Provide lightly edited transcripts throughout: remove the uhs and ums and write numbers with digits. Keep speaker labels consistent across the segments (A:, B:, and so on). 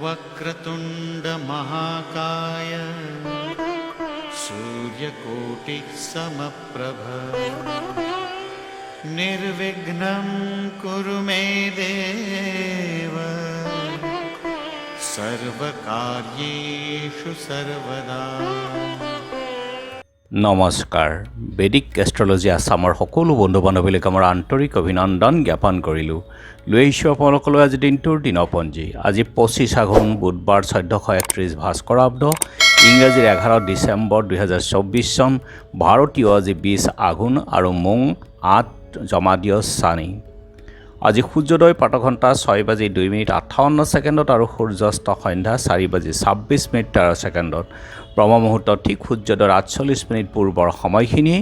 A: वक्रतुंड महाकाय सूर्यकोटिः समप्रभ निर्विघ्नं कुरु मे देव सर्वकार्येषु सर्वदा।
B: নমস্কাৰ। বেদিক এষ্ট্ৰলজি আছামৰ সকলো বন্ধু বান্ধৱীলৈ আমাৰ আন্তৰিক অভিনন্দন জ্ঞাপন কৰিলোঁ। লৈ আহিছোঁ আপোনালোকলৈ আজি দিনটোৰ দিনপঞ্জী। আজি 25 আঘোণ বুধবাৰ 1431 ভাস্কৰাব্দ, ইংৰাজীৰ 11 ডিচেম্বৰ 2024 চন, ভাৰতীয় আজি 20 আঘোণ আৰু মোং 8 জমাদিয় চানি। আজি সূৰ্যোদয় প্ৰাতঃঘণ্টা 6:02:58 আৰু সূৰ্যাস্ত সন্ধ্যা 4:26:13। ব্ৰহ্ম মুহূৰ্ত ঠিক সূৰ্যোদয়ৰ 48 পূৰ্বৰ সময়খিনি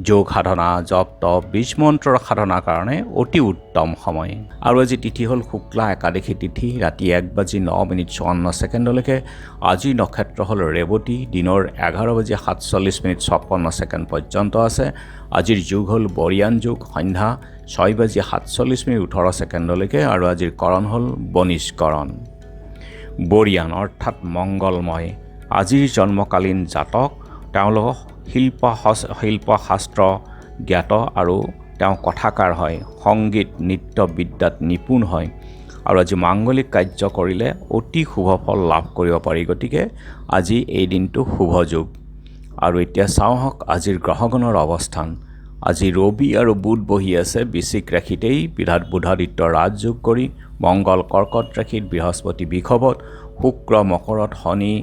B: যোগ সাধনা, জপ তপ, বীজ মন্ত্ৰৰ সাধনাৰ কাৰণে অতি উত্তম সময়। আৰু আজি তিথি হ'ল শুক্লা একাদশী তিথি, ৰাতি 1:09:54 আজিৰ নক্ষত্ৰ হ'ল ৰেৱতী, দিনৰ 11:47:56 পৰ্যন্ত আছে। আজিৰ যুগ হ'ল বৰিয়ান যুগ, সন্ধ্যা 6:48:18 আৰু আজিৰ কৰণ হ'ল বনিষ্কৰণ। বৰিয়ান অৰ্থাৎ মংগলময়। আজিৰ জন্মকালীন জাতক, তেওঁলোক শিল্পশাস্ত্ৰ জ্ঞাত আৰু তেওঁ কথাকাৰ হয়, সংগীত নৃত্য বিদ্যাত নিপুণ হয় আৰু আজি মাংগলিক কাৰ্য কৰিলে অতি শুভ ফল লাভ কৰিব পাৰি। গতিকে আজি এই দিনটো শুভ যুগ। আৰু এতিয়া চাওঁহক আজিৰ গ্ৰহগণৰ অৱস্থান। আজি ৰবি আৰু বুধ বহি আছে বৃশ্চিক ৰাশিতেই, বিধাত বুধাদিত্য ৰাজযোগ কৰি, মংগল কৰ্কট ৰাশিত, বৃহস্পতি বৃষভত, শুক্ৰ মকৰত, শনি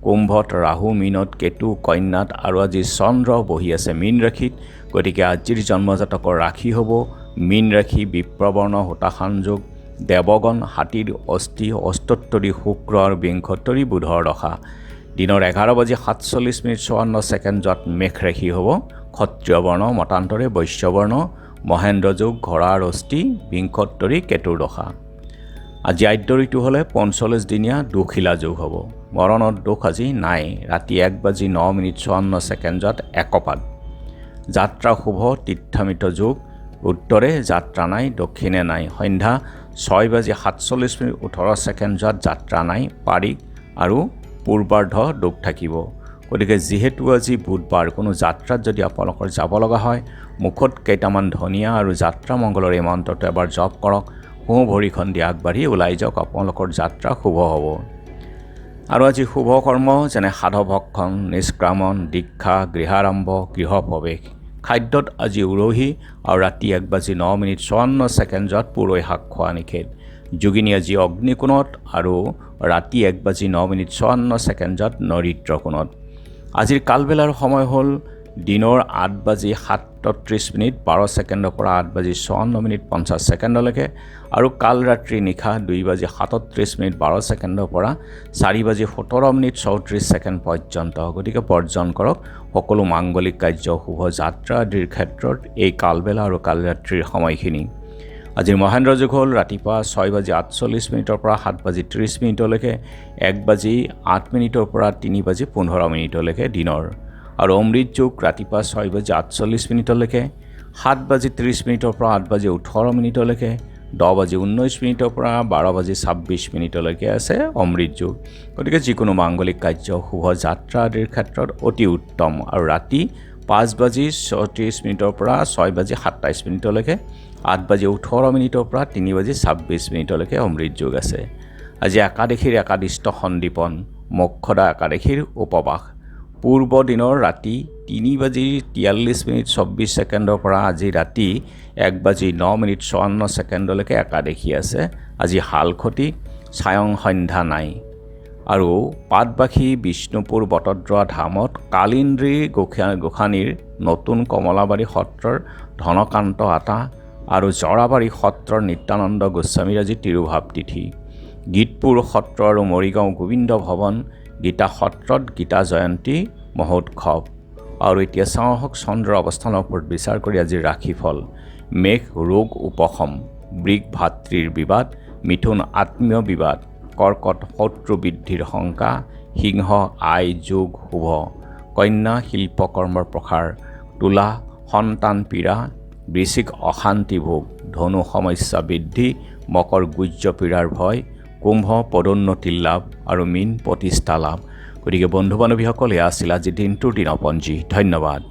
B: কুম্ভত, ৰাহু মীনত, কেতু কন্যাত আৰু আজি চন্দ্ৰ বহি আছে মীন ৰাশিত। গতিকে আজিৰ জন্মজাতকৰ ৰাশি হ'ব মীন ৰাশি, বিপ্ৰবৰ্ণ হোতাশান যোগ, দেৱগণ, হাতীৰ অস্থি, অস্তোত্তৰী শুক্ৰ আৰু বিংশোত্তৰী বুধৰ দশা। দিনৰ 11:47:54 মেঘ ৰাশি হ'ব ক্ষত্ৰিয় বৰ্ণ, মতান্তৰে বৈশ্যবৰ্ণ, মহেন্দ্ৰ যোগ, ঘোঁৰাৰ অস্থি, বিংশোত্তৰী কেতুৰ দশা। আজি আদ্য ঋতু হ'লে 45 দিনীয়া দুখিলা যোগ হ'ব। মৰণৰ দোষ আজি নাই। ৰাতি 1:09:54 একপাত। যাত্ৰা শুভ তীৰ্থামিত যোগ, উত্তৰে যাত্ৰা নাই, দক্ষিণে নাই। সন্ধ্যা 6:47:18 যাত্ৰা নাই, পাৰিক আৰু পূৰ্বাৰ্ধ দোষ থাকিব। গতিকে যিহেতু আজি বুধবাৰ, কোনো যাত্ৰাত যদি আপোনালোকৰ যাব লগা হয়, মুখত কেইটামান ধনিয়া আৰু যাত্ৰা মংগলৰ এই মন্ত্ৰটো এবাৰ জপ কৰক। সোঁ ভৰিখন দি আগবাঢ়ি ওলাই যাওক, আপোনালোকৰ যাত্ৰা শুভ হ'ব। আৰু আজি শুভ কৰ্ম যেনে সাধভক্ষণ, নিষ্ক্ৰামণ, দীক্ষা, গৃহাৰম্ভ, গৃহপ্ৰৱেশ। খাদ্যত আজি উৰহী আৰু ৰাতি 1:09:54 পুৰৈ শাক খোৱা নিষেধ। যোগিনী আজি অগ্নিকোণত আৰু ৰাতি 1:09:54 নৰিদ্ৰ কোণত। আজিৰ কালবেলাৰ সময় হ'ল দিনৰ 8:37:12 পৰা 8:54:50 আৰু কাল ৰাত্ৰি নিশা 2:37:12 পৰা 4:17:34 পৰ্যন্ত। গতিকে বৰ্জন কৰক সকলো মাংগলিক কাৰ্য, শুভ যাত্ৰা আদিৰ ক্ষেত্ৰত এই কালবেলা আৰু কাল ৰাত্ৰিৰ সময়খিনি। আজিৰ মহেন্দ্ৰ যুগ হ'ল ৰাতিপুৱা 6:48 পৰা 7:30 1:08 পৰা 3:15 দিনৰ। আৰু অমৃত যুগ ৰাতিপুৱা 6:48 7:30 পৰা 8:18 10:19 পৰা 12:26 আছে অমৃত যুগ। গতিকে যিকোনো মাংগলিক কাৰ্য, শুভ যাত্ৰা আদিৰ ক্ষেত্ৰত অতি উত্তম। আৰু ৰাতি 5:34 পৰা 6:27 8:18 পৰা 3:26 অমৃত যুগ আছে। আজি একাদশীৰ একাদিষ্ট সন্দীপন, মোক্ষদা একাদশীৰ উপবাস। পূৰ্ব দিনৰ ৰাতি 3:43:24 পৰা আজি ৰাতি 1:09:54 একাদশী আছে। আজি হালখতি, ছায়ং সন্ধ্যা নাই। আৰু পাটবাসী বিষ্ণুপুৰ বটদ্ৰৱা ধামত কালিন্দ্ৰী গোসানীৰ নতুন কমলাবাৰী সত্ৰৰ ধনকান্ত আতা আৰু জৰাবাৰী সত্ৰৰ নিত্যানন্দ গোস্বামীৰ আজি তিৰুভাৱ তিথি। গীতপুৰ সত্ৰ আৰু মৰিগাঁও গোবিন্দ ভৱন গীতা সত্ৰত গীতা জয়ন্তী মহোৎসৱ। আৰু এতিয়া চাওঁ আহক চন্দ্ৰৰ অৱস্থানৰ ওপৰত বিচাৰ কৰি আজিৰ ৰাশিফল। মেঘ ৰোগ উপশম, বৃষ ভাতৃৰ বিবাদ, মিথুন আত্মীয় বিবাদ, কৰ্কট শত্ৰু বৃদ্ধিৰ শংকা, সিংহ আই যোগ শুভ, কন্যা শিল্পকৰ্মৰ প্ৰসাৰ, তুলা সন্তান পীড়া, বৃশ্চিক অশান্তি ভোগ, ধনু সমস্যা বৃদ্ধি, মকৰ গুজ্য পীড়াৰ ভয়, কুম্ভ পদোন্নতি লাভ আৰু মীন প্ৰতিষ্ঠা লাভ। গতিকে বন্ধু বান্ধৱীসকল, এয়া আছিল আজি দিনটোৰ দিনপঞ্জী। ধন্যবাদ।